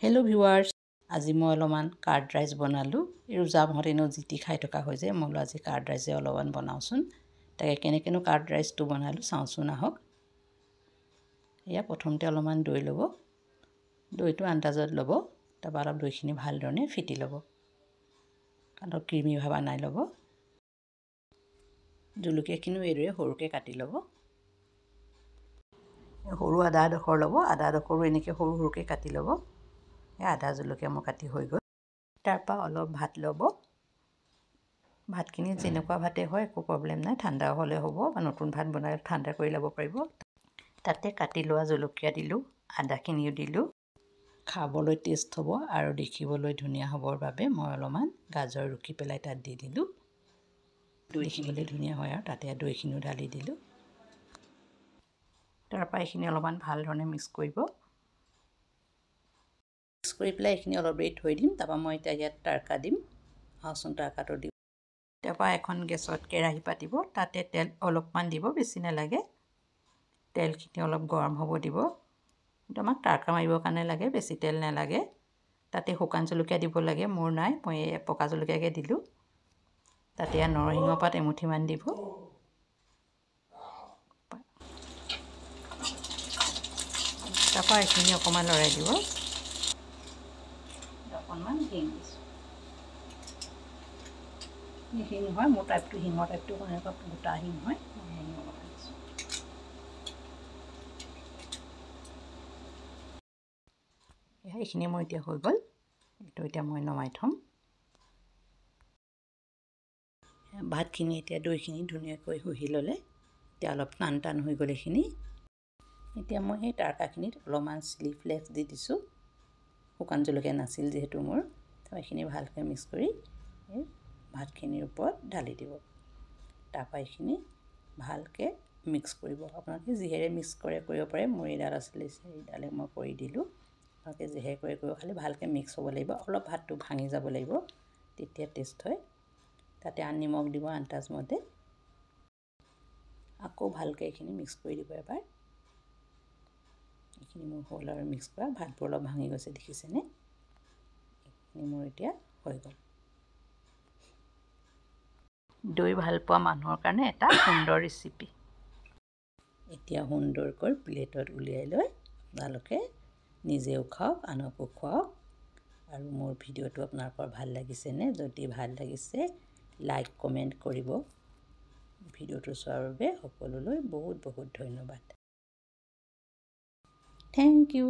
Hello' viewers, আজি মই অলপমান কাৰ্ড ৰাইচ বনালোঁ। ৰোজা মাহত এনেও জিতি খাই থকা হৈ যায়, মই বোলো আজি কাৰ্ড ৰাইচে অলপমান বনাওঁচোন। তাকে কেনেকৈনো কাৰ্ড ৰাইচটো বনালোঁ চাওঁচোন আহক। এয়া প্ৰথমতে অলপমান দৈ ল'ব, দৈটো আন্দাজত ল'ব। তাৰপৰা অলপ দৈখিনি ভালধৰণে ফেটি ল'ব, অলপ ক্ৰিমি ভাৱ আনাই ল'ব। জলকীয়াখিনিও এইদৰে সৰুকৈ কাটি ল'ব। সৰু আদা এডোখৰ ল'ব, আদা এডোখৰো এনেকৈ সৰু সৰুকৈ কাটি ল'ব। আদা জলকীয়া মোৰ কাটি হৈ গ'ল। তাৰপৰা অলপ ভাত ল'ব। ভাতখিনি যেনেকুৱা ভাতে হয় একো প্ৰব্লেম নাই, ঠাণ্ডা হ'লে হ'ব বা নতুন ভাত বনাই ঠাণ্ডা কৰি ল'ব পাৰিব। তাতে কাটি লোৱা জলকীয়া দিলোঁ, আদাখিনিও দিলোঁ। খাবলৈ টেষ্ট হ'ব আৰু দেখিবলৈ ধুনীয়া হ'বৰ বাবে মই অলপমান গাজৰ ৰুকি পেলাই তাত দি দিলোঁ। দেখিবলৈ ধুনীয়া হয় আৰু তাতে দৈখিনিও ঢালি দিলোঁ। তাৰপৰা এইখিনি অলপমান ভাল ধৰণে মিক্স কৰিব। মিক্স কৰি পেলাই এইখিনি অলপ দেৰি থৈ দিম। তাৰপৰা মই এতিয়া ইয়াত তড়কা দিম। আহকচোন তড়কাটো দিম। তাৰপৰা এখন গেছত কেৰাহী পাতিব, তাতে তেল অলপমান দিব, বেছি নালাগে। তেলখিনি অলপ গৰম হ'ব দিব। আমাক তড়কা মাৰিবৰ কাৰণে লাগে, বেছি তেল নালাগে। তাতে শুকান জলকীয়া দিব লাগে, মোৰ নাই, মই পকা জলকীয়াকে দিলোঁ। তাতে নৰসিংহ পাত এমুঠিমান দিব। তাৰপৰা এইখিনি অকণমান লৰাই দিব। অকণমান হিং দিছোঁ। শিং হয়, মোৰ টাইপটো শিঙৰ টাইপটো এনেকুৱা গোটা শিং হয়, মই শিং অকণমান দিছোঁ। এইখিনি মোৰ এতিয়া হৈ গ'ল, এইটো এতিয়া মই নমাই থ'ম। ভাতখিনি এতিয়া দৈখিনি ধুনীয়াকৈ শুহি ল'লে, এতিয়া অলপ টান টান হৈ গ'ল এইখিনি। এতিয়া মই সেই তড়কাখিনিত অলপমান চিলি ফ্লেক্স দি দিছোঁ। শুকান জলকীয়া নাছিল যিহেতু মোৰ, তো এইখিনি ভালকৈ মিক্স কৰি এই ভাতখিনিৰ ওপৰত ঢালি দিব। তাৰপৰা এইখিনি ভালকৈ মিক্স কৰিব। আপোনালোকে যিহেৰে মিক্স কৰে কৰিব পাৰে, মোৰ এইডাল আছিলে এইডালে মই কৰি দিলোঁ। আপোনালোকে যিহেৰে কৰে কৰিব, খালি ভালকৈ মিক্স হ'ব লাগিব। অলপ ভাতটো ভাঙি যাব লাগিব, তেতিয়া টেষ্ট হয়। তাতে নিমখ দিব আন্দাজমতে। আকৌ ভালকৈ এইখিনি মিক্স কৰি দিব এবাৰ। এইখিনি মোৰ হ'ল আৰু মিক্স কৰা। ভাতবোৰ অলপ ভাঙি গৈছে দেখিছেনে? এইখিনি মোৰ এতিয়া হৈ গ'ল। দৈ ভাল পোৱা মানুহৰ কাৰণে এটা সুন্দৰ ৰেচিপি। এতিয়া সুন্দৰকৈ প্লেটত উলিয়াই লৈ আপোনালোকে নিজেও খাওক, আনকো খুৱাওক। আৰু মোৰ ভিডিঅ'টো আপোনালোকৰ ভাল লাগিছেনে? যদি ভাল লাগিছে লাইক কমেণ্ট কৰিব। ভিডিঅ'টো চোৱাৰ বাবে সকলোলৈ বহুত বহুত ধন্যবাদ। Thank U.